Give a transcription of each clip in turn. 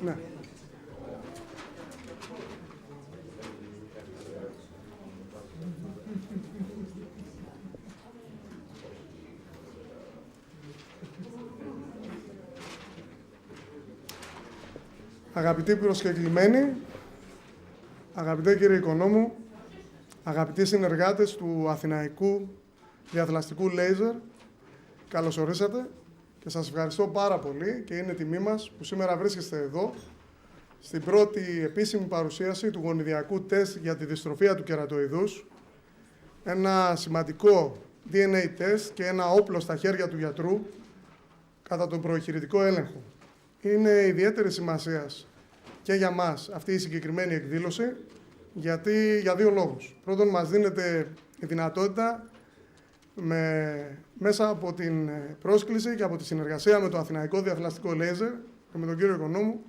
Ναι. Αγαπητοί προσκεκλημένοι, αγαπητέ κύριε Οικονόμου, αγαπητοί συνεργάτες του Αθηναϊκού Διαθλαστικού Λέιζερ, καλώς ορίσατε και σας ευχαριστώ πάρα πολύ και είναι τιμή μας που σήμερα βρίσκεστε εδώ στην πρώτη επίσημη παρουσίαση του γονιδιακού τεστ για τη δυστροφία του κερατοειδούς, ένα σημαντικό DNA test και ένα όπλο στα χέρια του γιατρού κατά τον προεχειρητικό έλεγχο. Είναι ιδιαίτερη σημασίας και για μας αυτή η συγκεκριμένη εκδήλωση, γιατί για δύο λόγους. Πρώτον, μας δίνεται η δυνατότητα μέσα από την πρόσκληση και από τη συνεργασία με το Αθηναϊκό Διαθλαστικό Λέιζερ και με τον κύριο Οικονόμου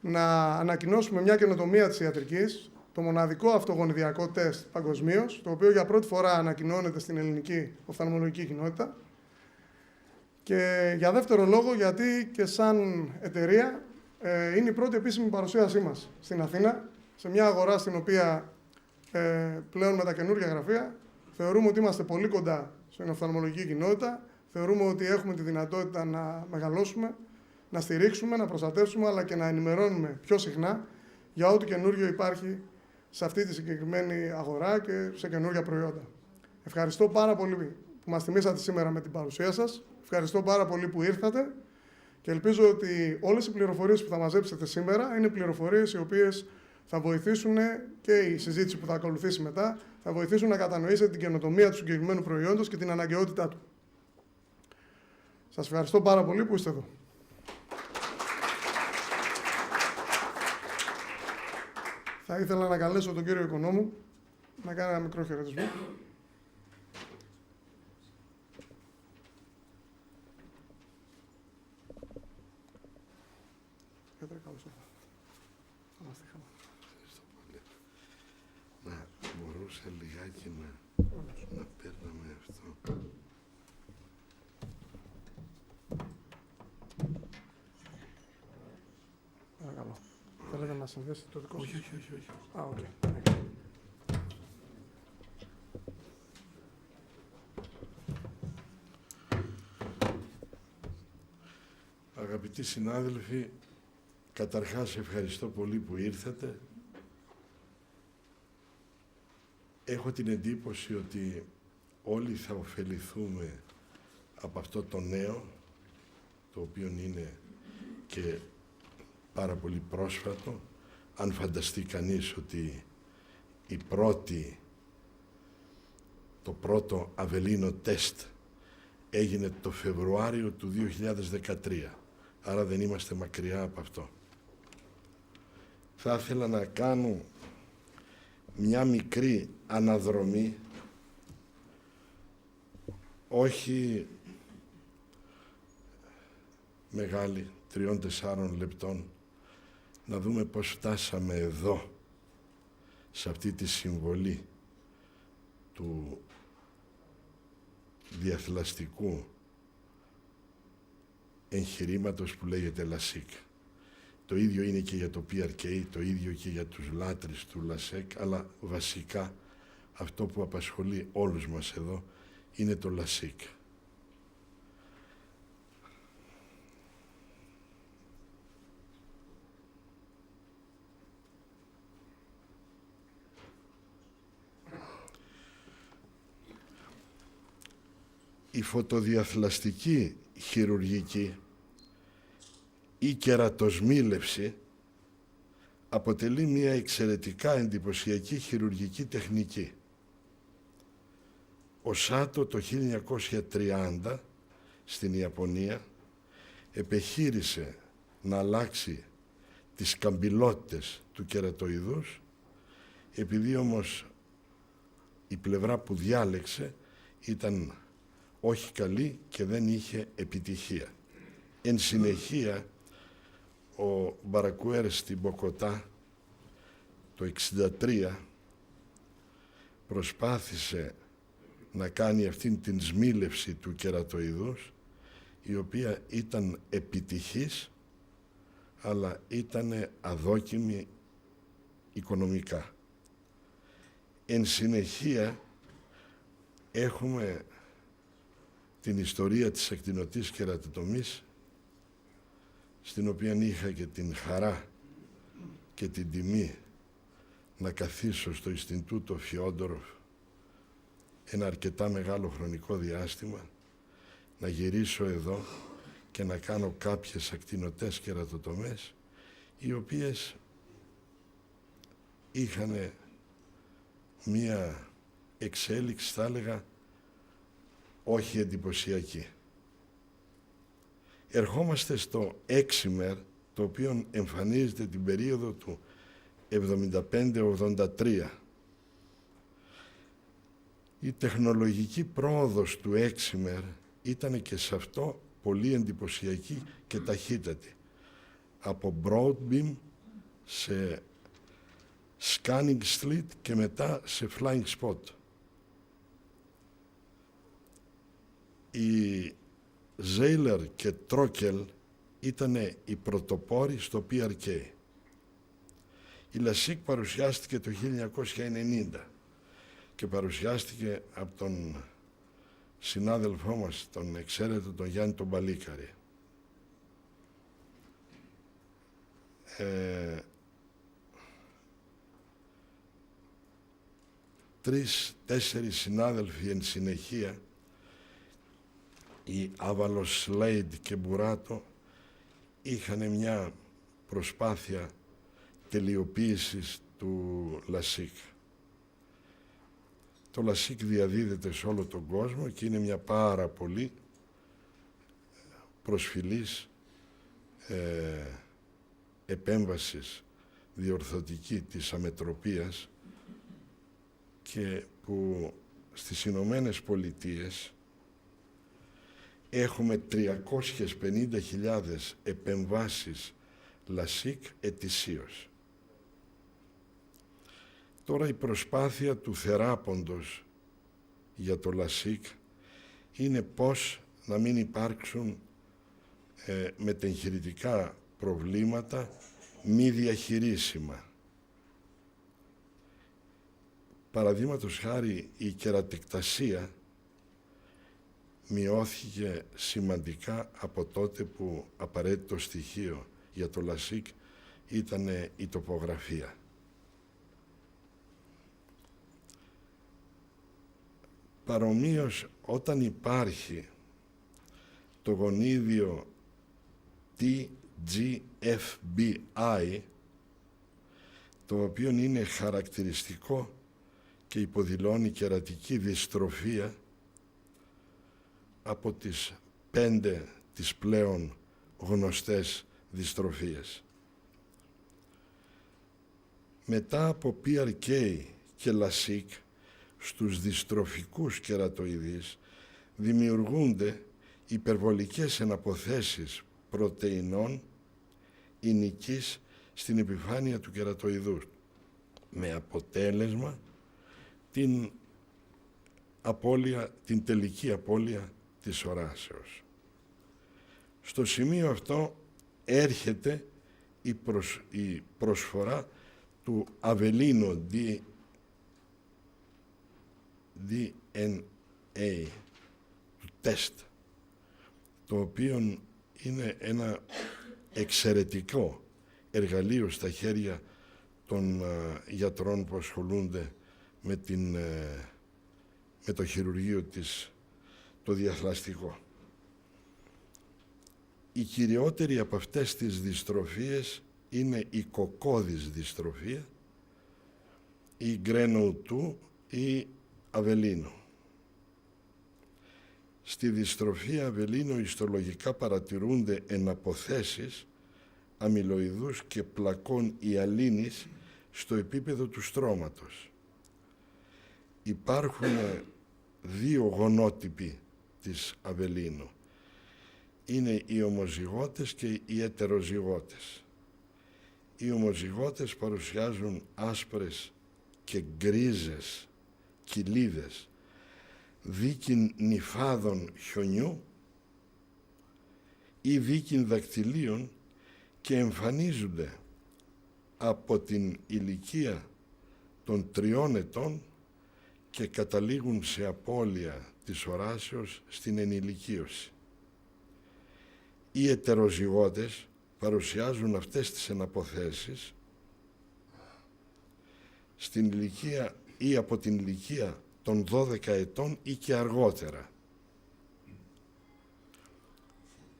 να ανακοινώσουμε μια καινοτομία της ιατρικής, το μοναδικό αυτογονιδιακό τεστ παγκοσμίως, το οποίο για πρώτη φορά ανακοινώνεται στην ελληνική οφθαλμολογική κοινότητα. Και για δεύτερο λόγο, γιατί και σαν εταιρεία είναι η πρώτη επίσημη παρουσίασή μας στην Αθήνα, σε μια αγορά στην οποία πλέον με τα καινούργια γραφεία θεωρούμε ότι είμαστε πολύ κοντά στην οφθαλμολογική κοινότητα, θεωρούμε ότι έχουμε τη δυνατότητα να μεγαλώσουμε, να στηρίξουμε, να προστατεύσουμε, αλλά και να ενημερώνουμε πιο συχνά για ό,τι καινούργιο υπάρχει σε αυτή τη συγκεκριμένη αγορά και σε καινούργια προϊόντα. Ευχαριστώ πάρα πολύ που μας τιμήσατε σήμερα με την παρουσία σας. Ευχαριστώ πάρα πολύ που ήρθατε και ελπίζω ότι όλες οι πληροφορίες που θα μαζέψετε σήμερα είναι πληροφορίες οι οποίες θα βοηθήσουν και η συζήτηση που θα ακολουθήσει μετά, θα βοηθήσουν να κατανοήσετε την καινοτομία του συγκεκριμένου προϊόντος και την αναγκαιότητά του. Σας ευχαριστώ πάρα πολύ που είστε εδώ. Θα ήθελα να καλέσω τον κύριο Οικονόμου να κάνει ένα μικρό χαιρετισμό. Μπορούσα λιγάκι να παίρναμε αυτό. Παρακαλώ. Θέλετε να συνδέσετε το δικό σας? Όχι. Α, οκ. Αγαπητοί συνάδελφοι, καταρχάς ευχαριστώ πολύ που ήρθατε. Έχω την εντύπωση ότι όλοι θα ωφεληθούμε από αυτό το νέο, το οποίο είναι και πάρα πολύ πρόσφατο. Αν φανταστεί κανείς ότι το πρώτο Avellino Test έγινε το Φεβρουάριο του 2013, άρα δεν είμαστε μακριά από αυτό. Θα ήθελα να κάνω μια μικρή αναδρομή, όχι μεγάλη, 3-4 λεπτών, να δούμε πώς φτάσαμε εδώ, σε αυτή τη συμβολή του διαθλαστικού εγχειρήματος που λέγεται LASIK. Το ίδιο είναι και για το PRK, το ίδιο και για τους λάτρεις του LASIK, αλλά βασικά αυτό που απασχολεί όλους μας εδώ είναι το LASIK. Η φωτοδιαθλαστική χειρουργική ή κερατοσμίλευση αποτελεί μια εξαιρετικά εντυπωσιακή χειρουργική τεχνική. Ο Σάτο το 1930 στην Ιαπωνία επεχείρησε να αλλάξει τις καμπυλότητες του κερατοειδούς, επειδή όμως η πλευρά που διάλεξε ήταν όχι καλή και δεν είχε επιτυχία. Εν συνεχεία, ο Μπαρακουέρ στην Μποκοτά το 1963 προσπάθησε να κάνει αυτήν την σμίλευση του κερατοειδούς, η οποία ήταν επιτυχής, αλλά ήταν αδόκιμη οικονομικά. Εν συνεχεία έχουμε την ιστορία της ακτινωτής κερατοτομής, στην οποία είχα και την χαρά και την τιμή να καθίσω στο Ινστιτούτο Φιόντοροφ ένα αρκετά μεγάλο χρονικό διάστημα, να γυρίσω εδώ και να κάνω κάποιες ακτινωτές κερατοτομές, οι οποίες είχαν μία εξέλιξη, θα έλεγα, όχι εντυπωσιακή. Ερχόμαστε στο έξιμερ, το οποίο εμφανίζεται την περίοδο του 75-83. Η τεχνολογική πρόοδος του έξιμερ ήταν και σε αυτό πολύ εντυπωσιακή και ταχύτατη. Από broadbeam σε scanning slit και μετά σε flying spot. Οι Ζέιλερ και Τρόκελ ήταν οι πρωτοπόροι στο PRK. Η LASIK παρουσιάστηκε το 1990 και παρουσιάστηκε από τον συνάδελφό μας, τον εξαίρετο τον Γιάννη τον Παλίκαρη. 3-4 συνάδελφοι εν συνεχεία, οι Άβαλος, Σλέιντ και Μπουράτο, είχαν μια προσπάθεια τελειοποίησης του LASIK. Το LASIK διαδίδεται σε όλο τον κόσμο και είναι μια πάρα πολύ προσφυλής επέμβασης διορθωτική της αμετροπίας, και που στις Ηνωμένες Πολιτείες έχουμε 350.000 επεμβάσεις LASIK ετησίως. Τώρα η προσπάθεια του θεράποντος για το LASIK είναι πώς να μην υπάρξουν μετεγχειρητικά προβλήματα μη διαχειρίσιμα. Παραδείγματος χάρη, η κερατεκτασία μειώθηκε σημαντικά από τότε που απαραίτητο στοιχείο για το LASIK ήταν η τοπογραφία. Παρομοίως, όταν υπάρχει το γονίδιο TGFBI, το οποίο είναι χαρακτηριστικό και υποδηλώνει κερατική δυστροφία από τις 5 τις πλέον γνωστές δυστροφίες. Μετά από PRK και LASIK, στους δυστροφικούς κερατοειδείς δημιουργούνται υπερβολικές εναποθέσεις πρωτεϊνών ηνικής στην επιφάνεια του κερατοειδούς, με αποτέλεσμα την τελική απώλεια της οράσεως. Στο σημείο αυτό έρχεται η προσφορά του Avellino DNA του τεστ, το οποίο είναι ένα εξαιρετικό εργαλείο στα χέρια των γιατρών που ασχολούνται με το χειρουργείο το διαθλαστικό. Η κυριότερη από αυτές τις δυστροφίες είναι η κοκκώδης δυστροφία, η Greno2 ή Avellino. Στη δυστροφία Avellino ιστολογικά παρατηρούνται εναποθέσεις αμυλοειδούς και πλακών ιαλίνης στο επίπεδο του στρώματος. Υπάρχουν 2 γονότυποι της Avellino. Είναι οι ομοζυγότες και οι ετεροζυγότες. Οι ομοζυγότες παρουσιάζουν άσπρες και γκρίζες κοιλίδες δίκην νυφάδων χιονιού ή δίκην δακτυλίων και εμφανίζονται από την ηλικία των 3 ετών και καταλήγουν σε απώλεια της οράσεως στην ενηλικίωση. Οι ετεροζυγότες παρουσιάζουν αυτές τις εναποθέσεις στην ηλικία ή από την ηλικία των 12 ετών ή και αργότερα.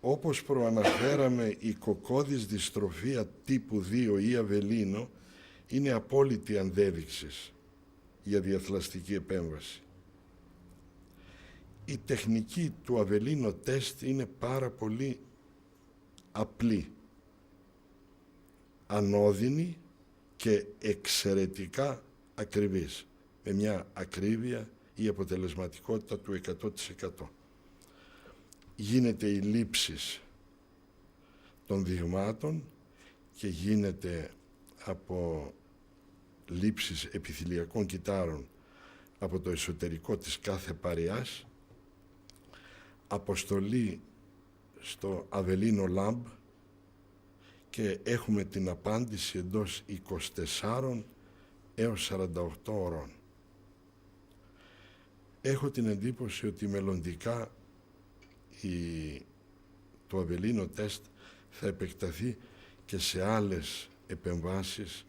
Όπως προαναφέραμε, η κοκκώδης δυστροφία τύπου 2 ή Αβελίνο είναι απόλυτη αντέδειξη για διαθλαστική επέμβαση. Η τεχνική του Avellino Test είναι πάρα πολύ απλή, ανώδυνη και εξαιρετικά ακριβής, με μια ακρίβεια ή αποτελεσματικότητα του 100%. Γίνεται η λήψη των δειγμάτων και γίνεται από λήψεις επιθυλιακών κυτάρων από το εσωτερικό της κάθε παρείας, αποστολή στο Avellino Lab και έχουμε την απάντηση εντός 24 έως 48 ώρων. Έχω την εντύπωση ότι μελλοντικά το Avellino Test θα επεκταθεί και σε άλλες επεμβάσεις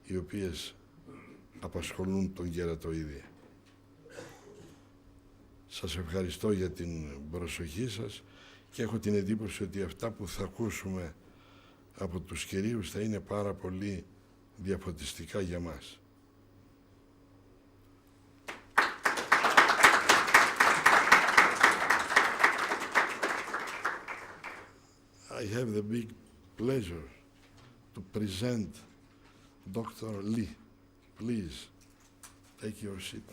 οι οποίες απασχολούν τον γερατοειδή. Σας ευχαριστώ για την προσοχή σας και έχω την εντύπωση ότι αυτά που θα ακούσουμε από τους κυρίους θα είναι πάρα πολύ διαφωτιστικά για μας. I have the big pleasure to present Dr. Lee. Please, take your seat.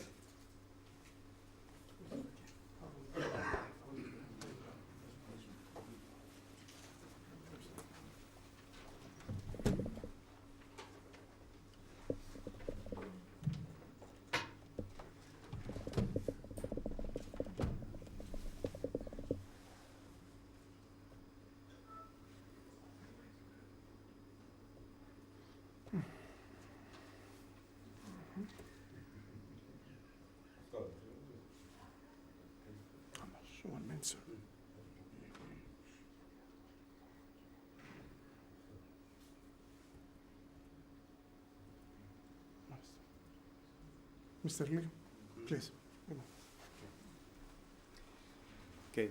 Mr. Lee, please. Okay,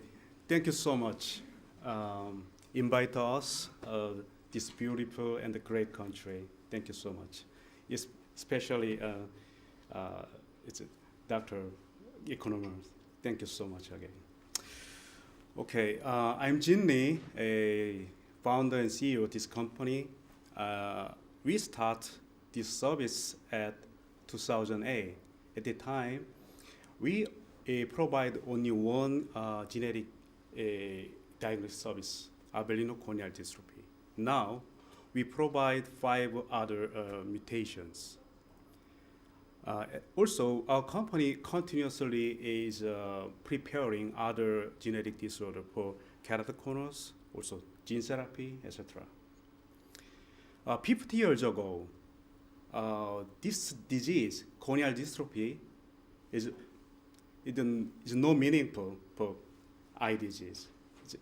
thank you so much. Invite us, this beautiful and great country. Thank you so much. Especially, it's Dr. Economist. Thank you so much again. Okay, I'm Jin Lee, a founder and CEO of this company. We start this service at 2008. At the time, we provide only one genetic diagnostic service, Avellino corneal dystrophy. Now, we provide 5 other mutations. Also, our company continuously is preparing other genetic disorder for keratoconus, also gene therapy, etc. 50 years ago, this disease, corneal dystrophy, is no meaningful for eye disease. It's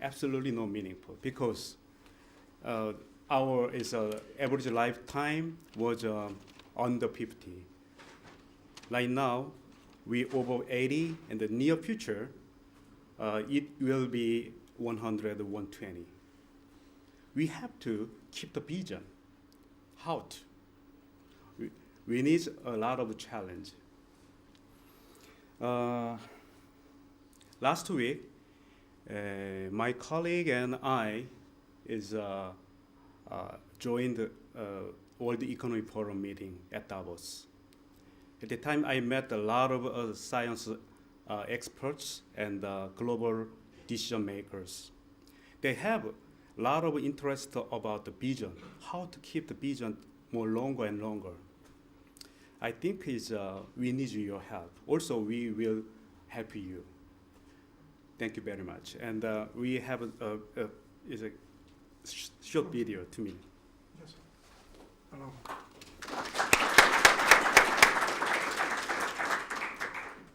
absolutely no meaningful because our average lifetime was under 50. Right now, we over 80. In the near future, it will be 100, 120. We have to keep the vision. How to? We need a lot of challenge. Last week, my colleague and I joined the World Economic Forum meeting at Davos. At the time, I met a lot of science experts and global decision makers. They have a lot of interest about the vision, how to keep the vision more longer and longer. I think we need your help. Also, we will help you. Thank you very much. And we have short video to me. Yes. Hello.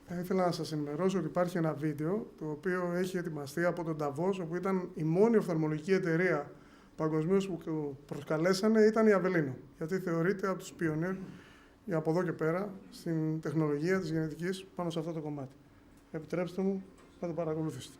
Θα ήθελα να σας ενημερώσω ότι υπάρχει ένα βίντεο το οποίο έχει ετοιμαστεί από τον Davos, όπου ήταν η μόνη οφθαλμολογική εταιρεία παγκοσμίως που προσκαλέσανε ήταν η Avellino, γιατί θεωρείται από τους πιονέρ για από εδώ και πέρα στην τεχνολογία της γενετικής πάνω σε αυτό το κομμάτι. Επιτρέψτε μου να το παρακολουθήσετε.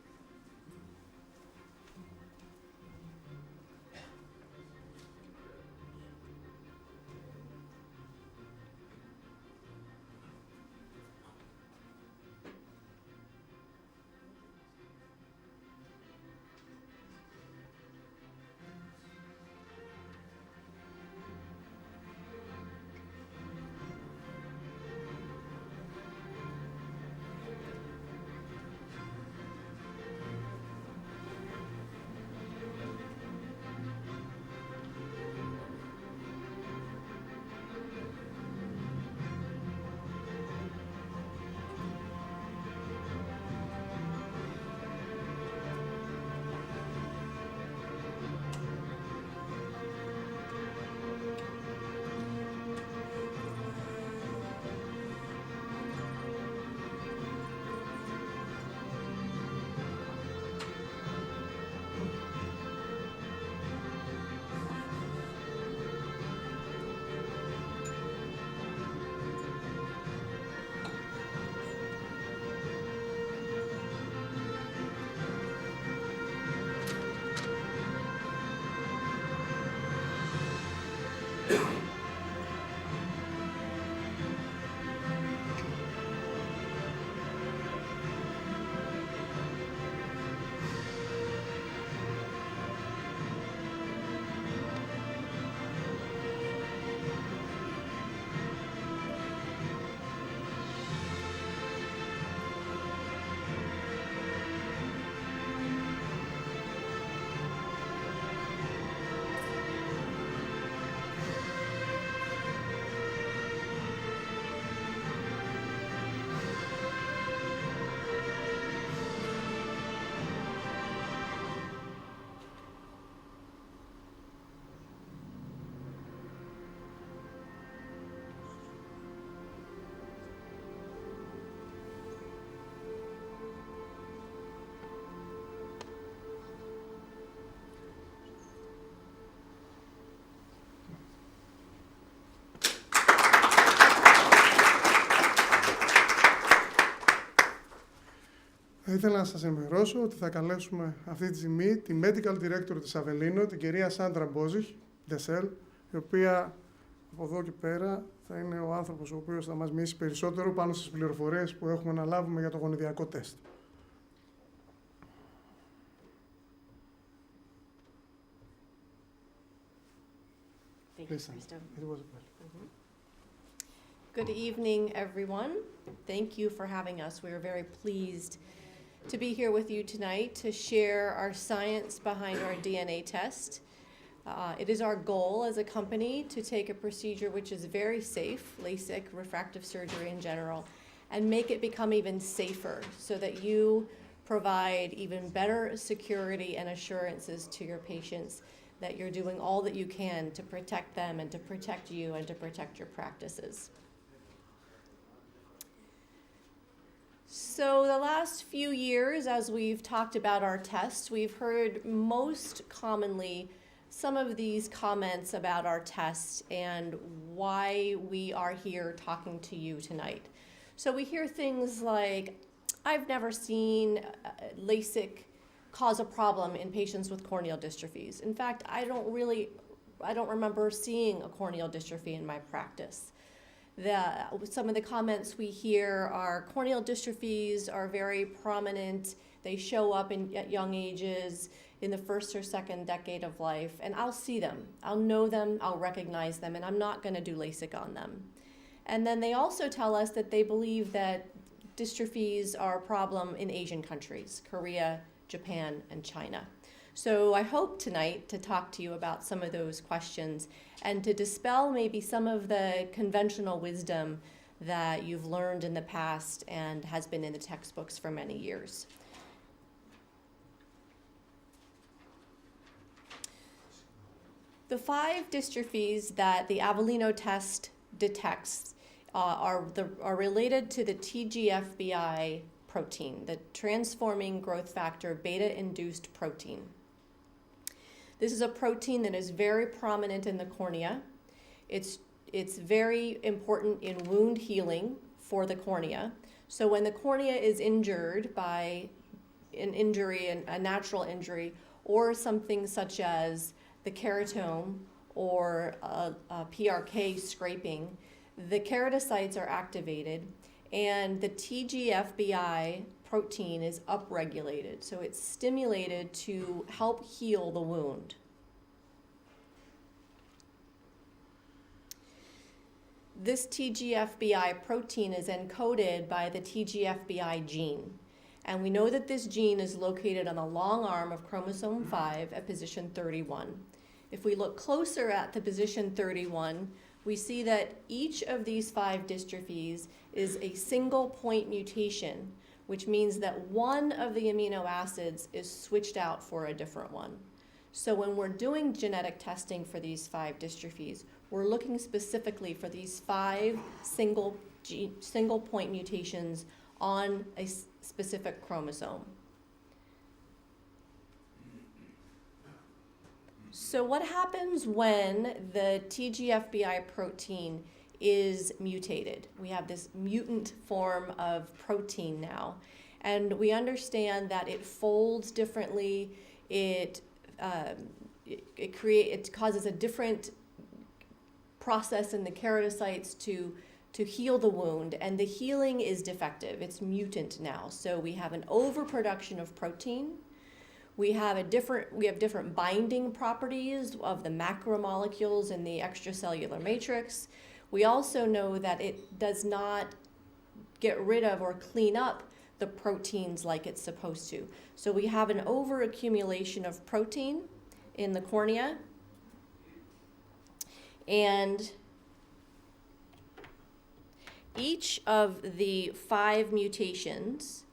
Θα ήθελα να σας ενημερώσω ότι θα καλέσουμε αυτή τη στιγμή τη Medical Director της Avellino, την κυρία Σάντρα Ντεσέλ, η οποία από εδώ και πέρα θα είναι ο άνθρωπος ο οποίος θα μας μιλήσει περισσότερο πάνω στις πληροφορίες που έχουμε να λάβουμε για το γονιδιακό τεστ. Good evening, everyone. Thank you for having us. We are very pleased to be here with you tonight to share our science behind our DNA test. It is our goal as a company to take a procedure which is very safe, LASIK, refractive surgery in general, and make it become even safer so that you provide even better security and assurances to your patients that you're doing all that you can to protect them and to protect you and to protect your practices. So the last few years, as we've talked about our tests, we've heard most commonly some of these comments about our tests and why we are here talking to you tonight. So we hear things like, I've never seen LASIK cause a problem in patients with corneal dystrophies. In fact, I don't remember seeing a corneal dystrophy in my practice. Some of the comments we hear are corneal dystrophies are very prominent. They show up at young ages in the first or second decade of life, and I'll see them. I'll know them, I'll recognize them, and I'm not going to do LASIK on them. And then they also tell us that they believe that dystrophies are a problem in Asian countries, Korea, Japan, and China. So I hope tonight to talk to you about some of those questions and to dispel maybe some of the conventional wisdom that you've learned in the past and has been in the textbooks for many years. The 5 dystrophies that the Avellino test detects are related to the TGFBI protein, the transforming growth factor beta-induced protein. This is a protein that is very prominent in the cornea. It's very important in wound healing for the cornea. So when the cornea is injured by an injury, a natural injury, or something such as the keratome or a PRK scraping, the keratocytes are activated and the TGFBI protein is upregulated. So it's stimulated to help heal the wound. This TGFBI protein is encoded by the TGFBI gene. And we know that this gene is located on the long arm of chromosome 5 at position 31. If we look closer at the position 31, we see that each of these 5 dystrophies is a single point mutation, which means that one of the amino acids is switched out for a different one. So when we're doing genetic testing for these 5 dystrophies, we're looking specifically for these 5 single point mutations on a specific chromosome. So what happens when the TGFBI protein is mutated? We have this mutant form of protein now, and we understand that it folds differently. It causes a different process in the keratocytes to heal the wound, and the healing is defective. It's mutant now. So we have an overproduction of protein. We have different binding properties of the macromolecules in the extracellular matrix. We also know that it does not get rid of or clean up the proteins like it's supposed to. So we have an overaccumulation of protein in the cornea, and each of the 5 mutations,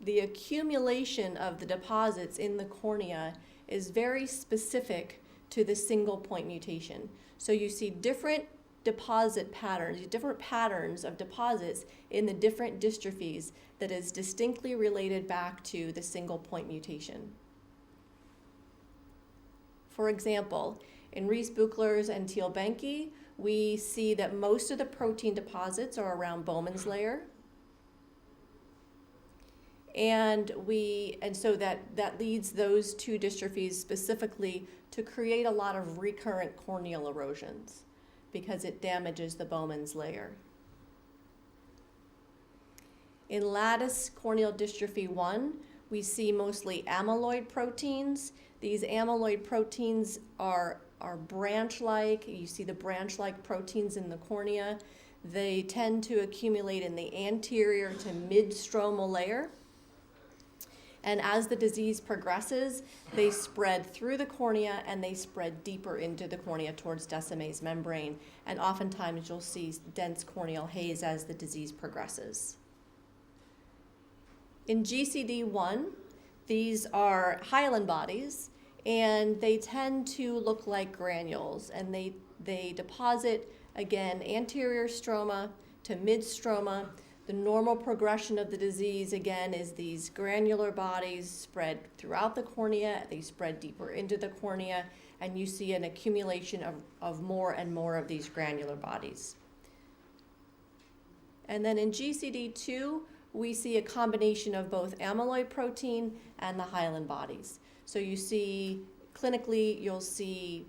the accumulation of the deposits in the cornea is very specific to the single point mutation. So you see different deposit patterns, different patterns of deposits in the different dystrophies that is distinctly related back to the single point mutation. For example, in Reese-Buchler's and Thiel-Behnke, we see that most of the protein deposits are around Bowman's layer. And so that leads those 2 dystrophies specifically to create a lot of recurrent corneal erosions because it damages the Bowman's layer. In lattice corneal dystrophy 1, we see mostly amyloid proteins. These amyloid proteins are branch-like. You see the branch-like proteins in the cornea. They tend to accumulate in the anterior to mid-stromal layer. And as the disease progresses, they spread through the cornea and they spread deeper into the cornea towards Descemet's membrane. And oftentimes you'll see dense corneal haze as the disease progresses. In GCD1, these are hyaline bodies, and they tend to look like granules, and they deposit, again, anterior stroma to mid-stroma. The normal progression of the disease, again, is these granular bodies spread throughout the cornea. They spread deeper into the cornea, and you see an accumulation of more and more of these granular bodies. And then in GCD2, we see a combination of both amyloid protein and the hyaline bodies. So you see, clinically, you'll see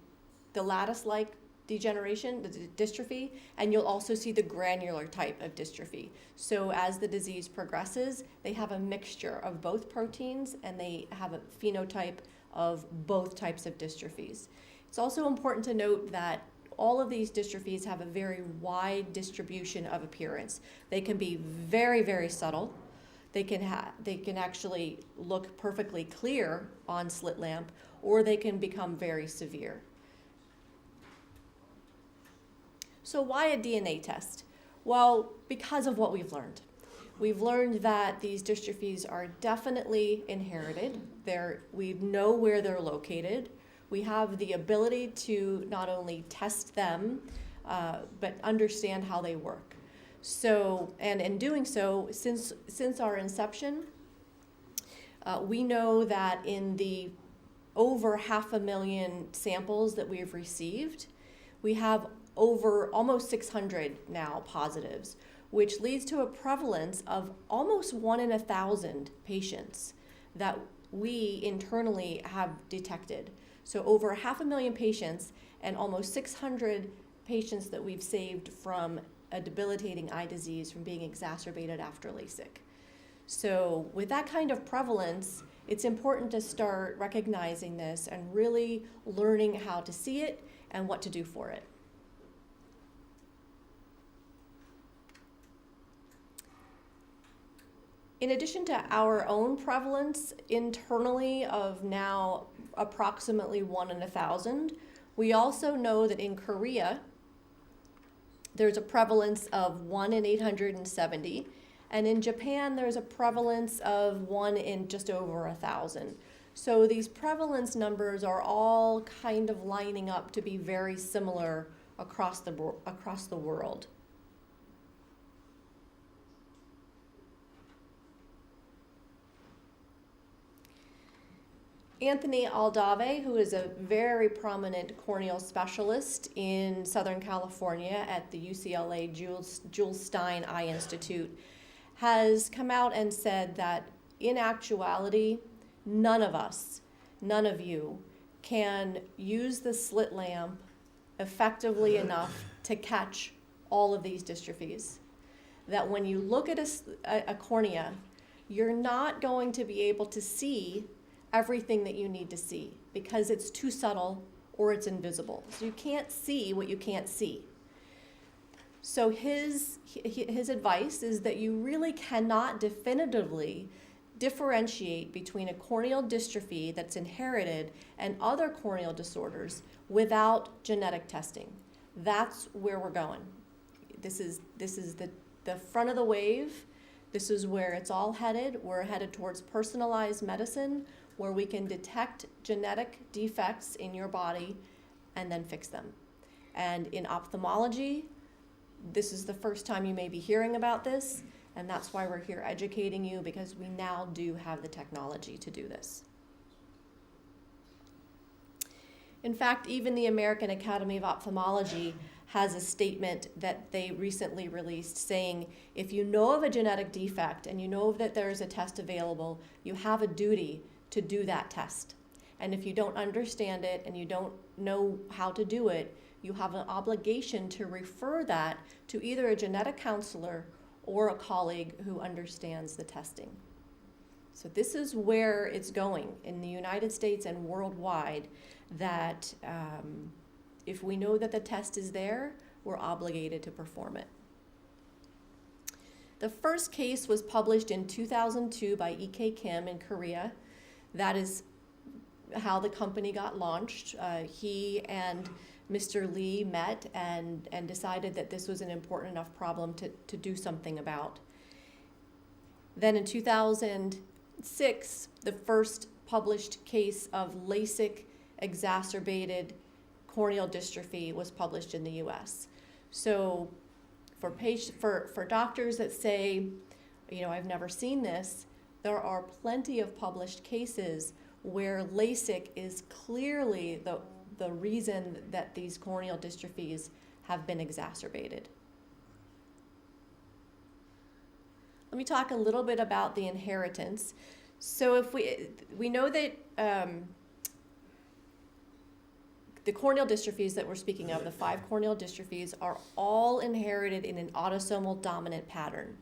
the lattice-like degeneration, the dystrophy, and you'll also see the granular type of dystrophy. So as the disease progresses, they have a mixture of both proteins and they have a phenotype of both types of dystrophies. It's also important to note that all of these dystrophies have a very wide distribution of appearance. They can be very, very subtle. They can actually look perfectly clear on slit lamp, or they can become very severe. So why a DNA test? Well, because of what we've learned. We've learned that these dystrophies are definitely inherited. We know where they're located. we have the ability to not only test them, but understand how they work. So, and in doing so, since our inception, we know that in the over 500,000 samples that we've received, we have over almost 600 now positives, which leads to a prevalence of almost 1 in 1,000 patients that we internally have detected. So over 500,000 patients and almost 600 patients that we've saved from a debilitating eye disease from being exacerbated after LASIK. So with that kind of prevalence, it's important to start recognizing this and really learning how to see it and what to do for it. In addition to our own prevalence internally of now approximately 1 in 1,000, we also know that in Korea, there's a prevalence of 1 in 870, and in Japan, there's a prevalence of 1 in just over 1,000. So these prevalence numbers are all kind of lining up to be very similar across the world. Anthony Aldave, who is a very prominent corneal specialist in Southern California at the UCLA Jules Stein Eye Institute, has come out and said that in actuality, none of us, none of you, can use the slit lamp effectively enough to catch all of these dystrophies. That when you look at a cornea, you're not going to be able to see everything that you need to see because it's too subtle or it's invisible. So you can't see what you can't see. So his advice is that you really cannot definitively differentiate between a corneal dystrophy that's inherited and other corneal disorders without genetic testing. That's where we're going. This is the front of the wave. This is where it's all headed. We're headed towards personalized medicine, where we can detect genetic defects in your body and then fix them. And in ophthalmology, this is the first time you may be hearing about this, and that's why we're here educating you, because we now do have the technology to do this. In fact, even the American Academy of Ophthalmology has a statement that they recently released saying, if you know of a genetic defect and you know that there's a test available, you have a duty to do that test. And if you don't understand it and you don't know how to do it, you have an obligation to refer that to either a genetic counselor or a colleague who understands the testing. So this is where it's going in the United States and worldwide, that if we know that the test is there, we're obligated to perform it. The first case was published in 2002 by E.K. Kim in Korea. That is how the company got launched. He and Mr. Lee met and decided that this was an important enough problem to do something about. Then in 2006, the first published case of LASIK exacerbated corneal dystrophy was published in the US. So for doctors that say, I've never seen this, there are plenty of published cases where LASIK is clearly the reason that these corneal dystrophies have been exacerbated. Let me talk a little bit about the inheritance. So if we know that the corneal dystrophies that we're speaking of, the 5 corneal dystrophies, are all inherited in an autosomal dominant pattern.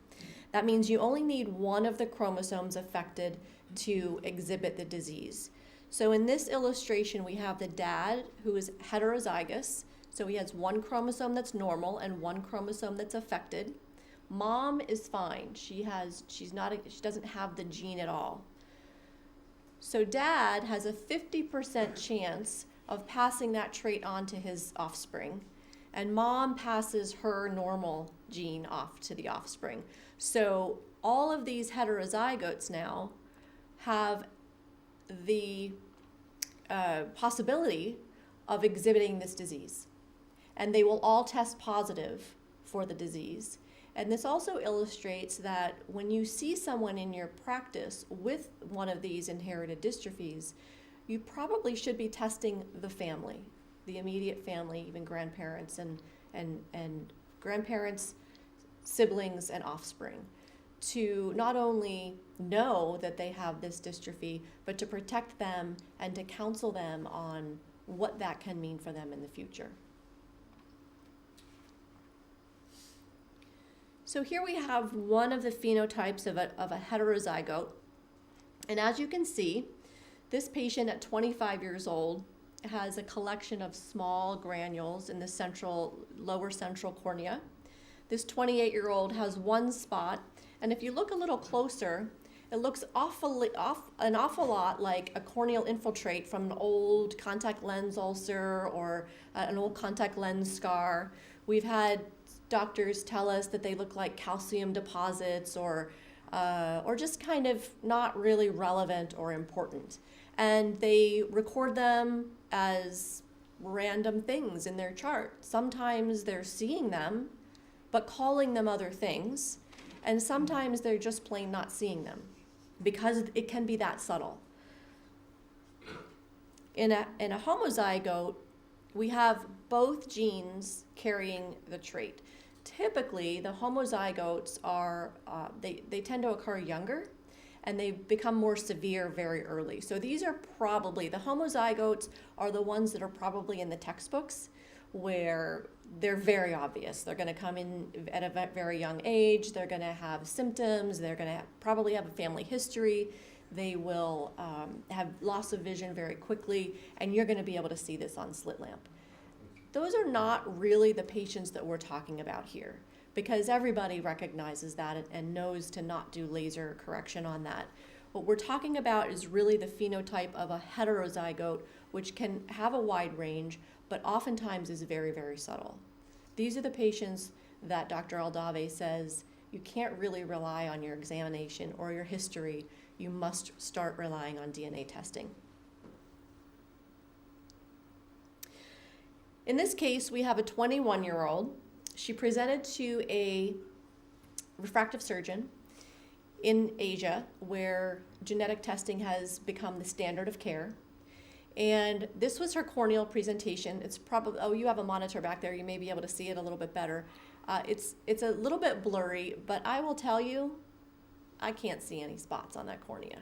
That means you only need one of the chromosomes affected to exhibit the disease. So in this illustration, we have the dad who is heterozygous. So he has one chromosome that's normal and one chromosome that's affected. Mom is fine. She doesn't have the gene at all. So dad has a 50% chance of passing that trait on to his offspring, and mom passes her normal gene off to the offspring. So all of these heterozygotes now have the possibility of exhibiting this disease. And they will all test positive for the disease. And this also illustrates that when you see someone in your practice with one of these inherited dystrophies, you probably should be testing the family, the immediate family, even grandparents and grandparents, siblings, and offspring, to not only know that they have this dystrophy, but to protect them and to counsel them on what that can mean for them in the future. So here we have one of the phenotypes of a heterozygote. And as you can see, this patient at 25 years old has a collection of small granules in the lower central cornea. This 28-year-old has one spot, and if you look a little closer, it looks an awful lot like a corneal infiltrate from an old contact lens ulcer or an old contact lens scar. We've had doctors tell us that they look like calcium deposits or just kind of not really relevant or important. And they record them as random things in their chart. Sometimes they're seeing them, but calling them other things. And sometimes they're just plain not seeing them because it can be that subtle. In a homozygote, we have both genes carrying the trait. Typically, the homozygotes are, they tend to occur younger, and they become more severe very early. So these are probably, the homozygotes are the ones that are probably in the textbooks where they're very obvious. They're gonna come in at a very young age, they're gonna have symptoms, they're gonna probably have a family history, they will have loss of vision very quickly, and you're gonna be able to see this on slit lamp. Those are not really the patients that we're talking about here, because everybody recognizes that and knows to not do laser correction on that. What we're talking about is really the phenotype of a heterozygote, which can have a wide range, but oftentimes is very, very subtle. These are the patients that Dr. Aldave says you can't really rely on your examination or your history. You must start relying on DNA testing. In this case, we have a 21-year-old. She presented to a refractive surgeon in Asia, where genetic testing has become the standard of care. And this was her corneal presentation. It's probably, oh, you have a monitor back there. You may be able to see it a little bit better. It's a little bit blurry, but I will tell you, I can't see any spots on that cornea.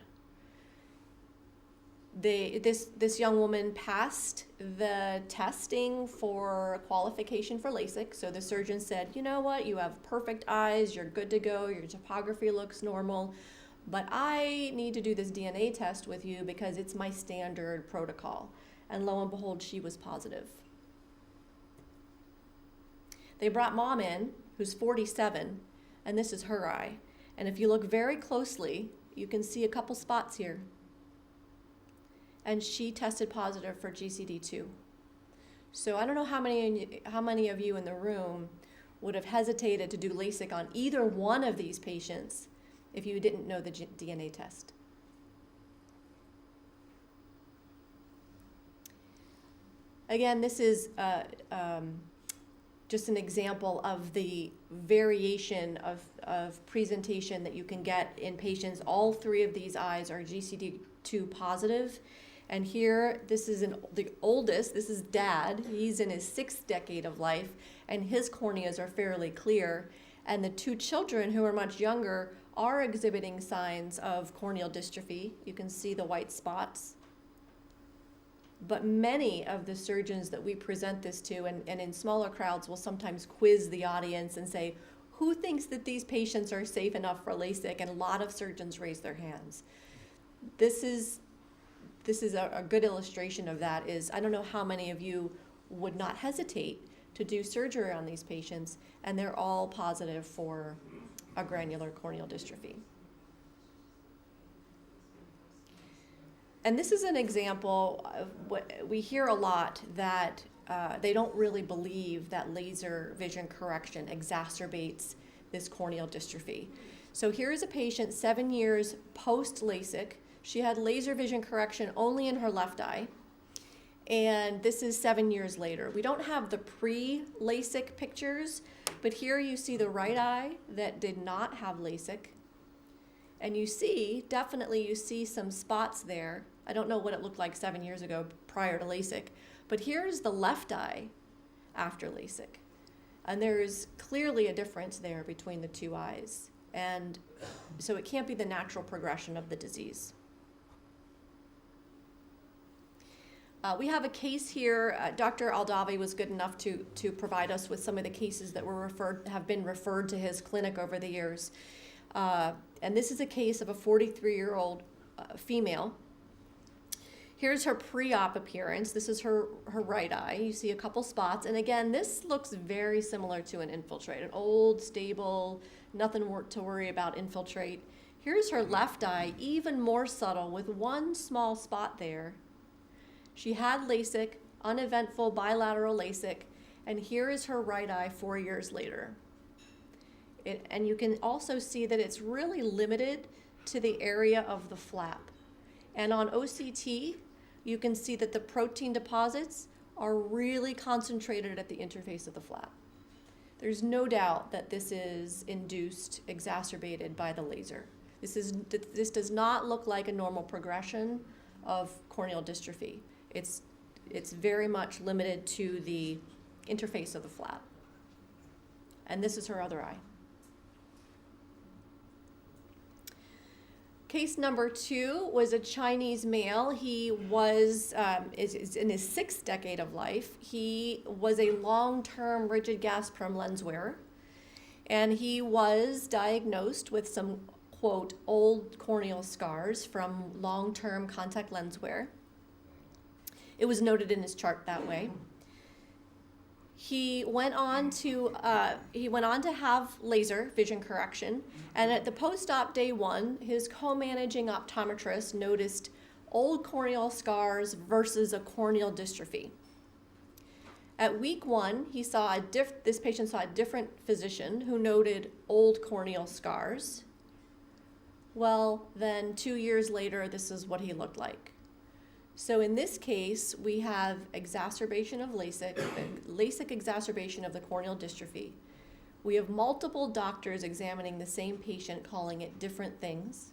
This young woman passed the testing for qualification for LASIK. So the surgeon said, you know what, you have perfect eyes, you're good to go, your topography looks normal, but I need to do this DNA test with you because it's my standard protocol. And lo and behold, she was positive. They brought mom in, who's 47, and this is her eye. And if you look very closely, you can see a couple spots here. And she tested positive for GCD2. So I don't know how many of you in the room would have hesitated to do LASIK on either one of these patients if you didn't know the DNA test. Again, this is just an example of the variation of presentation that you can get in patients. All three of these eyes are GCD2 positive. And here, this is the oldest, this is Dad. He's in his 6th decade of life, and his corneas are fairly clear. And the two children, who are much younger, are exhibiting signs of corneal dystrophy. You can see the white spots. But many of the surgeons that we present this to, and in smaller crowds, will sometimes quiz the audience and say, who thinks that these patients are safe enough for LASIK? And a lot of surgeons raise their hands. This is a good illustration of that. Is I don't know how many of you would not hesitate to do surgery on these patients, and they're all positive for a granular corneal dystrophy. And this is an example of what we hear a lot, that they don't really believe that laser vision correction exacerbates this corneal dystrophy. So here is a patient 7 years post-LASIK. She had laser vision correction only in her left eye. And this is 7 years later. We don't have the pre-LASIK pictures, but here you see the right eye that did not have LASIK. And you see, definitely you see some spots there. I don't know what it looked like 7 years ago prior to LASIK, but here's the left eye after LASIK. And there's clearly a difference there between the two eyes. And so it can't be the natural progression of the disease. We have a case here. Dr. Aldave was good enough to provide us with some of the cases that have been referred to his clinic over the years. And this is a case of a 43-year-old female. Here's her pre-op appearance. This is her right eye. You see a couple spots. And again, this looks very similar to an infiltrate, an old, stable, nothing to worry about infiltrate. Here's her left eye, even more subtle, with one small spot there. She had LASIK, uneventful bilateral LASIK, and here is her right eye 4 years later. And you can also see that it's really limited to the area of the flap. And on OCT, you can see that the protein deposits are really concentrated at the interface of the flap. There's no doubt that this is induced, exacerbated by the laser. This does not look like a normal progression of corneal dystrophy. It's very much limited to the interface of the flap. And this is her other eye. Case number 2 was a Chinese male. He was is in his 6th decade of life. He was a long-term rigid gas perm lens wearer, and he was diagnosed with some, quote, old corneal scars from long-term contact lens wear. It was noted in his chart that way. He went on to have laser vision correction, and at the post-op day 1, his co-managing optometrist noticed old corneal scars versus a corneal dystrophy. At week 1, this patient saw a different physician who noted old corneal scars. Well, then 2 years later, this is what he looked like. So in this case, we have exacerbation of LASIK exacerbation of the corneal dystrophy. We have multiple doctors examining the same patient, calling it different things.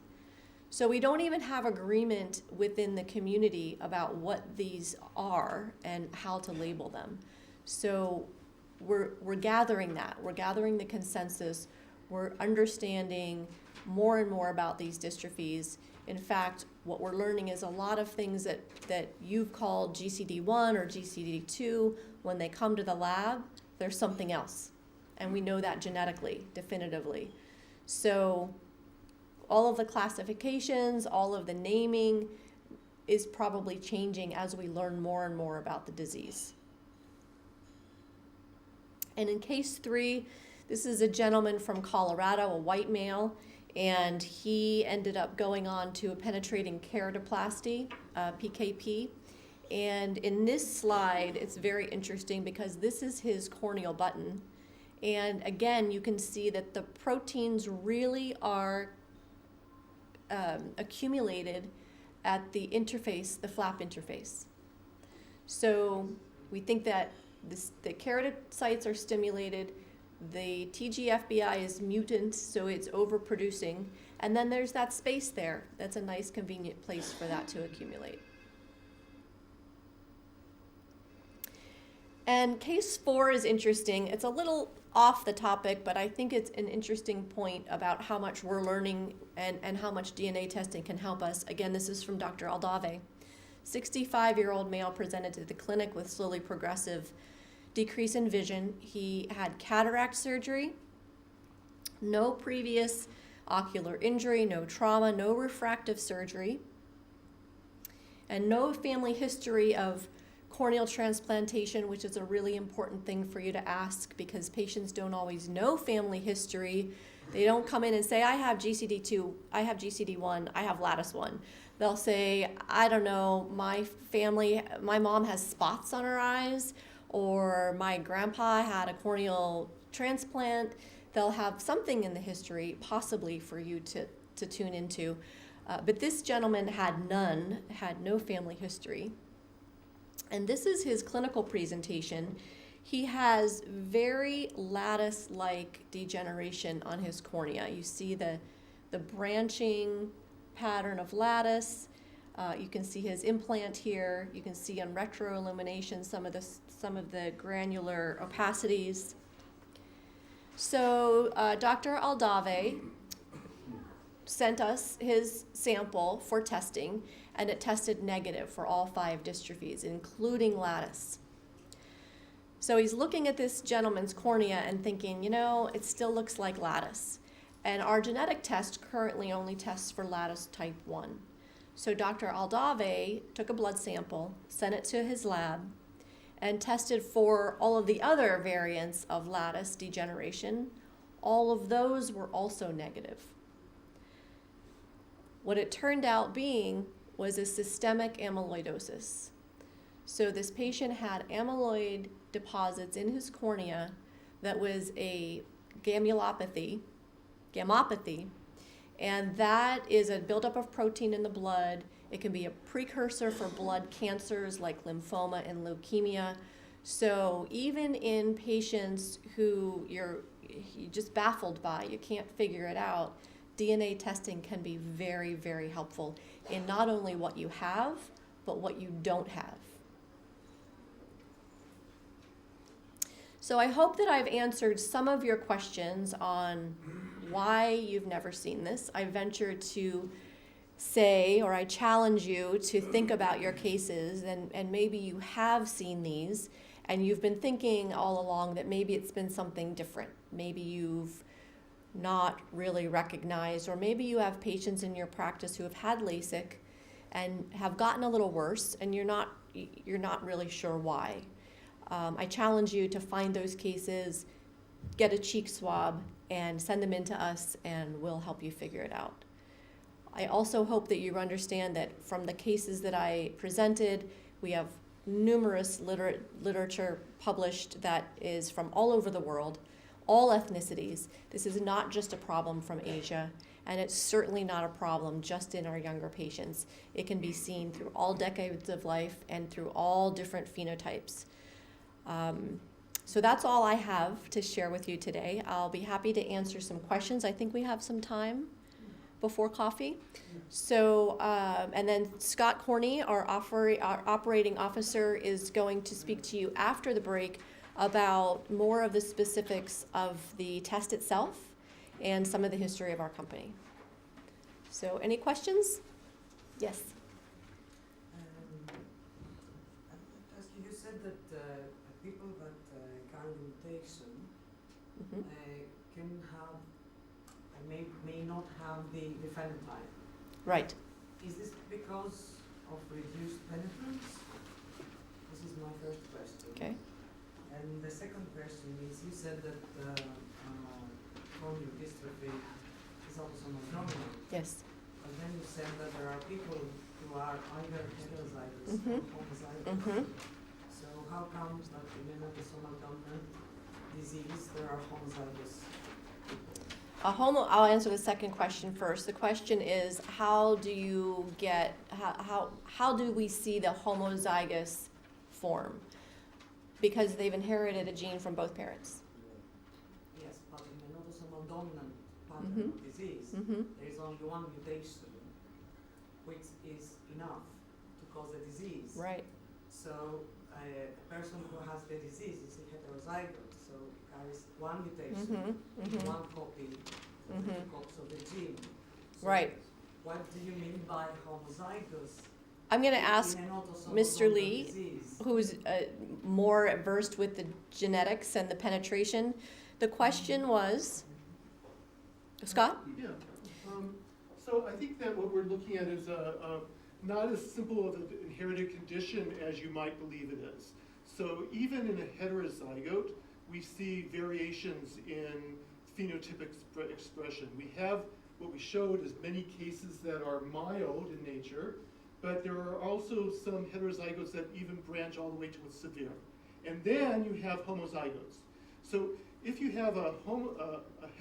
So we don't even have agreement within the community about what these are and how to label them. So we're gathering that. We're gathering the consensus. We're understanding more and more about these dystrophies. In fact, what we're learning is a lot of things that you've called GCD1 or GCD2, when they come to the lab, there's something else. And we know that genetically, definitively. So all of the classifications, all of the naming is probably changing as we learn more and more about the disease. And in case 3, this is a gentleman from Colorado, a white male, and he ended up going on to a penetrating keratoplasty, PKP. And in this slide, it's very interesting because this is his corneal button. And again, you can see that the proteins really are accumulated at the interface, the flap interface. So we think that the keratocytes are stimulated, the TGFBI is mutant, so it's overproducing, and then there's that space there. That's a nice, convenient place for that to accumulate. And case 4 is interesting. It's a little off the topic, but I think it's an interesting point about how much we're learning and how much DNA testing can help us. Again, this is from Dr. Aldave. 65-year-old male presented to the clinic with slowly progressive decrease in vision. He had cataract surgery, no previous ocular injury, no trauma, no refractive surgery, and no family history of corneal transplantation, which is a really important thing for you to ask because patients don't always know family history. They don't come in and say, I have GCD2, I have GCD1, I have lattice 1. They'll say, I don't know, my mom has spots on her eyes, or my grandpa had a corneal transplant. They'll have something in the history possibly for you to tune into. But this gentleman had no family history. And this is his clinical presentation. He has very lattice-like degeneration on his cornea. You see the branching pattern of lattice. You can see his implant here. You can see on retroillumination some of the granular opacities. So Dr. Aldave sent us his sample for testing, and it tested negative for all 5 dystrophies, including lattice. So he's looking at this gentleman's cornea and thinking, you know, it still looks like lattice. And our genetic test currently only tests for lattice type 1. So Dr. Aldave took a blood sample, sent it to his lab, and tested for all of the other variants of lattice degeneration. All of those were also negative. What it turned out being was a systemic amyloidosis. So this patient had amyloid deposits in his cornea that was a gammopathy, and that is a buildup of protein in the blood. It can be a precursor for blood cancers like lymphoma and leukemia. So even in patients who you're just baffled by, you can't figure it out, DNA testing can be very, very helpful in not only what you have, but what you don't have. So I hope that I've answered some of your questions on why you've never seen this. I venture to say, or I challenge you to think about your cases, and maybe you have seen these, and you've been thinking all along that maybe it's been something different. Maybe you've not really recognized, or maybe you have patients in your practice who have had LASIK and have gotten a little worse, and you're not really sure why. I challenge you to find those cases, get a cheek swab, and send them in to us, and we'll help you figure it out. I also hope that you understand that from the cases that I presented, we have numerous literature published that is from all over the world, all ethnicities. This is not just a problem from Asia, and it's certainly not a problem just in our younger patients. It can be seen through all decades of life and through all different phenotypes. So that's all I have to share with you today. I'll be happy to answer some questions. I think we have some time before coffee. So, and then Scott Corney, our operating officer, is going to speak to you after the break about more of the specifics of the test itself and some of the history of our company. So any questions? Yes. You said that people that carry mutation can have, may not have the phenotype. Right. Is this because of reduced penetrance? This is my first question. Okay. And the second question is, you said that corneal dystrophy is autosomal dominant. Yes. But then you said that there are people who are either heterozygous or homozygous. So how come that in an autosomal dominant disease there are homozygous people? I'll answer the second question first. The question is, how do you get, how do we see the homozygous form? Because they've inherited a gene from both parents. Yes, but in an autosomal dominant pattern of disease, there is only one mutation, which is enough to cause the disease. Right. So a person who has the disease is a heterozygote, so it carries one mutation, one copy of the two copies of the gene. So right. What do you mean by homozygous? I'm going to ask Mr. Lee, who's more versed with the genetics and the penetration. The question was, Scott? Yeah. So I think that what we're looking at is not as simple of an inherited condition as you might believe it is. So even in a heterozygote, we see variations in phenotypic expression. We have what we showed is many cases that are mild in nature, but there are also some heterozygotes that even branch all the way to a severe. And then you have homozygotes. So if you have a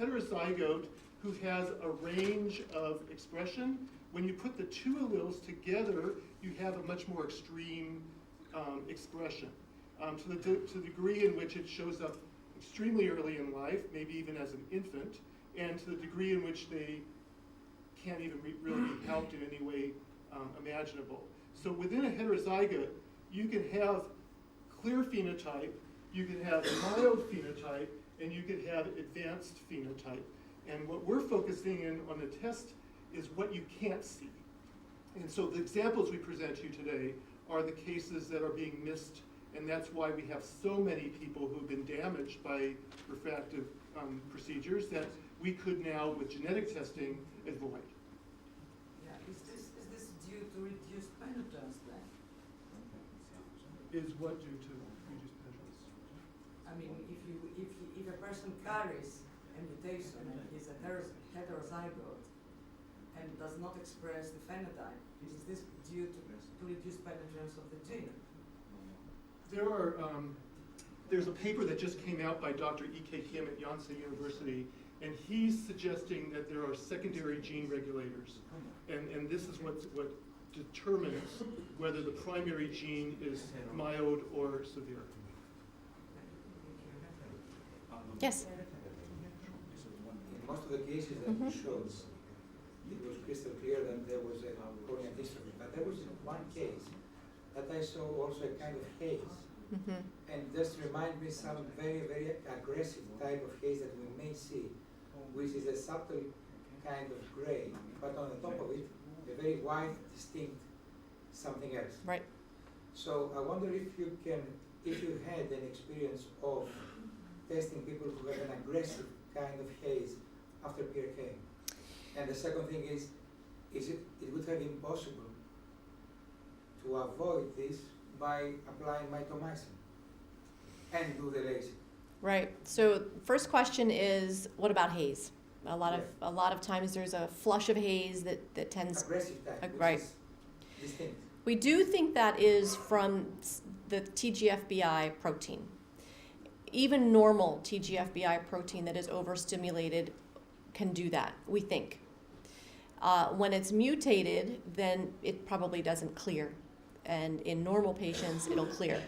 heterozygote who has a range of expression, when you put the two alleles together, you have a much more extreme expression. To the degree in which it shows up extremely early in life, maybe even as an infant, and to the degree in which they can't even really be helped in any way imaginable. So within a heterozygote, you can have clear phenotype, you can have mild phenotype, and you can have advanced phenotype. And what we're focusing in on the test is what you can't see. And so the examples we present to you today are the cases that are being missed, and that's why we have so many people who've been damaged by refractive procedures that we could now, with genetic testing, avoid. Yeah, is this due to reduced penetrance then? Is what due to reduced penetrance? I mean, if a person carries a mutation and is a heterozygote and does not express the phenotype, is this due to reduced penetrance of the gene? There's a paper that just came out by Dr. E.K. Kim at Yonsei University, and he's suggesting that there are secondary gene regulators. And this is what determines whether the primary gene is mild or severe. Yes. In most of the cases that you showed, it was crystal clear that there was a corneal dystrophy. But there was one case that I saw also a kind of haze. And just remind me some very, very aggressive type of haze that we may see, which is a subtle kind of gray, but on the top of it, a very white, distinct something else. Right. So I wonder if you had an experience of testing people who have an aggressive kind of haze after PRK. And the second thing is it would have been possible to avoid this by applying mitomycin and do the LASIK. Right. So first question is, what about haze? A lot of times there's a flush of haze that tends Aggressive type, which right. is distinct. We do think that is from the TGFBI protein. Even normal TGFBI protein that is overstimulated can do that, we think. When it's mutated, then it probably doesn't clear. And in normal patients, it'll clear.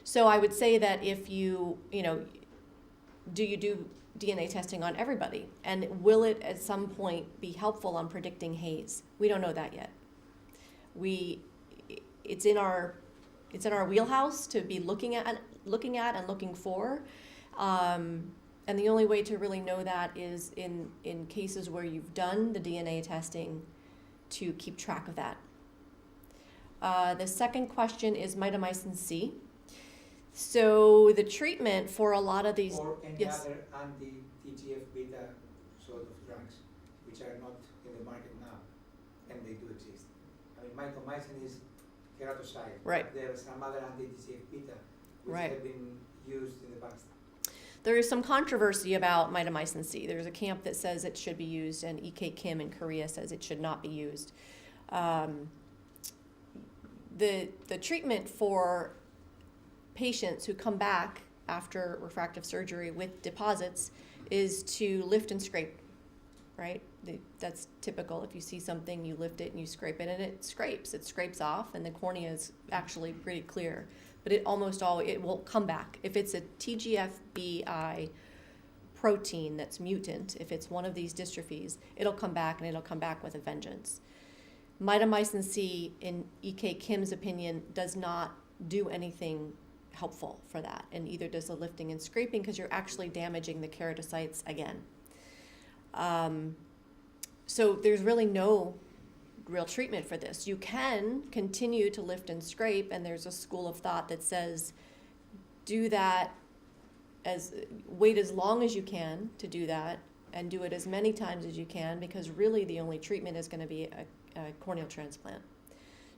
So I would say that if you do you do DNA testing on everybody? And will it at some point be helpful on predicting haze? We don't know that yet. It's in our wheelhouse to be looking at and looking for. And the only way to really know that is in cases where you've done the DNA testing to keep track of that. The second question is mitomycin C. So the treatment for a lot of these... Or any yes. other anti-TGF-beta sort of drugs, which are not in the market now, and they do exist. I mean, mitomycin is keratocide. Right. There are some other anti-TGF-beta which Right. have been used in the past. There is some controversy about mitomycin C. There's a camp that says it should be used, and E.K. Kim in Korea says it should not be used. The treatment for patients who come back after refractive surgery with deposits is to lift and scrape, right? That's typical. If you see something, you lift it and you scrape it, and it scrapes off, and the cornea is actually pretty clear. But it almost always, it will come back. If it's a TGFBI protein that's mutant, if it's one of these dystrophies, it'll come back, and it'll come back with a vengeance. Mitomycin C, in E.K. Kim's opinion, does not do anything helpful for that, and either does the lifting and scraping, because you're actually damaging the keratocytes again. So there's really no real treatment for this. You can continue to lift and scrape, and there's a school of thought that says do that, wait as long as you can to do that, and do it as many times as you can, because really the only treatment is going to be a corneal transplant.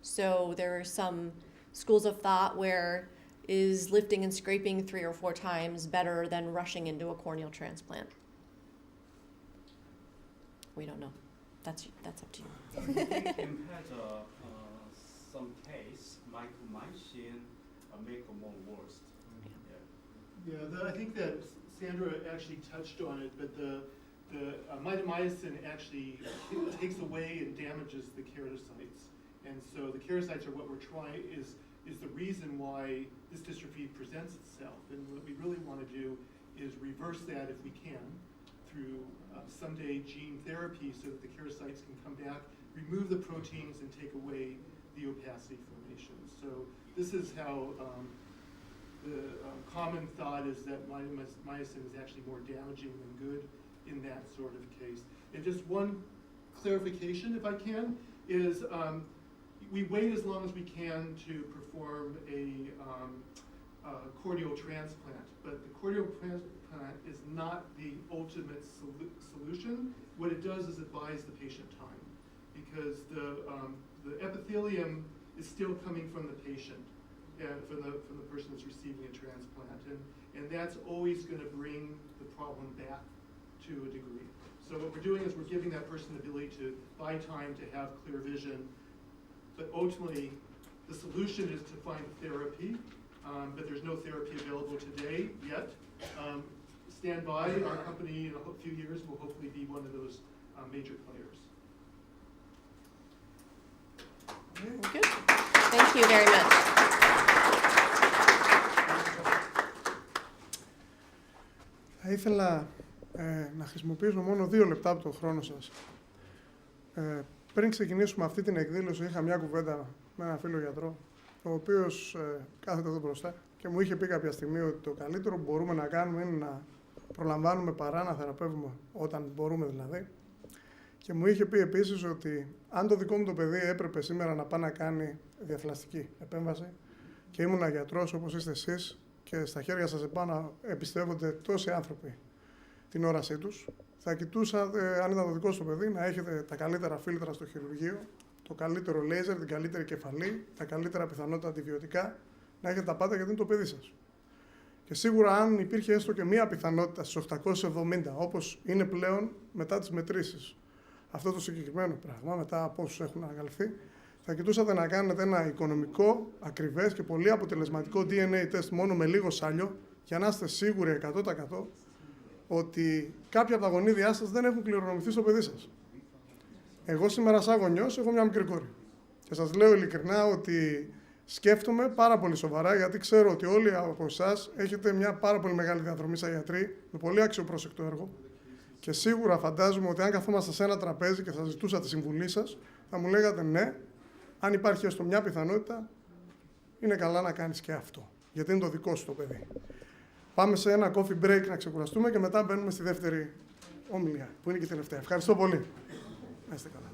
So there are some schools of thought where is lifting and scraping 3 or 4 times better than rushing into a corneal transplant? We don't know. That's up to you. Kim had some case, mitomycin make more worse. Yeah, I think that Sandra actually touched on it, but the mitomycin actually takes away and damages the keratocytes. And so the keratocytes are what we're trying is is the reason why this dystrophy presents itself. And what we really want to do is reverse that if we can through someday gene therapy so that the keratinocytes can come back, remove the proteins, and take away the opacity formation. So this is how the common thought is that myosin is actually more damaging than good in that sort of case. And just one clarification, if I can, is we wait as long as we can to perform a corneal transplant, but the corneal transplant is not the ultimate solution. What it does is it buys the patient time, because the epithelium is still coming from the patient, from the person that's receiving a transplant, and that's always going to bring the problem back to a degree. So what we're doing is we're giving that person the ability to buy time to have clear vision, but ultimately the solution is to find therapy, but there's no therapy available today yet. Stand by, our company in a few years will hopefully be one of those major players. Good. Thank you very much. Θα ήθελα να χρησιμοποιήσω μόνο 2 λεπτά από τον χρόνο σας. Πριν ξεκινήσουμε αυτή την εκδήλωση, είχα μια κουβέντα με έναν φίλο γιατρό, ο οποίος κάθεται εδώ μπροστά και μου είχε πει κάποια στιγμή ότι το καλύτερο που μπορούμε να κάνουμε είναι να προλαμβάνουμε παρά να θεραπεύουμε, όταν μπορούμε δηλαδή. Και μου είχε πει επίσης ότι αν το δικό μου το παιδί έπρεπε σήμερα να πάει να κάνει διαφυλαστική επέμβαση και ήμουν γιατρός όπως είστε εσείς και στα χέρια σας επάνω εμπιστεύονται τόσοι άνθρωποι την όρασή τους, θα κοιτούσα, αν ήταν το δικό σου παιδί, να έχετε τα καλύτερα φίλτρα στο χειρουργείο, το καλύτερο λέιζερ, την καλύτερη κεφαλή, τα καλύτερα πιθανότητα αντιβιωτικά, να έχετε τα πάντα γιατί είναι το παιδί σας. Και σίγουρα αν υπήρχε έστω και μία πιθανότητα στις 870, όπως είναι πλέον μετά τις μετρήσεις, αυτό το συγκεκριμένο πράγμα, μετά από όσους έχουν ανακαλυφθεί, θα κοιτούσατε να κάνετε ένα οικονομικό, ακριβές και πολύ αποτελεσματικό DNA test μόνο με λίγο σάλιο, για να είστε σίγουροι 100% ότι κάποια από τα γονίδια σας δεν έχουν κληρονομηθεί στο παιδί σας. Εγώ σήμερα σαν γονιός έχω μια μικρή κόρη. Και σας λέω ειλικρινά ότι σκέφτομαι πάρα πολύ σοβαρά, γιατί ξέρω ότι όλοι από εσάς έχετε μια πάρα πολύ μεγάλη διαδρομή σαν γιατροί, με πολύ αξιοπρόσεκτο έργο. Και σίγουρα φαντάζομαι ότι αν καθόμαστε σε ένα τραπέζι και θα ζητούσα τη συμβουλή σας, θα μου λέγατε ναι, αν υπάρχει έστω μια πιθανότητα, είναι καλά να κάνεις και αυτό. Γιατί είναι το δικό σου το παιδί. Πάμε σε ένα coffee break να ξεκουραστούμε και μετά μπαίνουμε στη δεύτερη ομιλία, που είναι και η τελευταία. Ευχαριστώ πολύ. Να είστε καλά.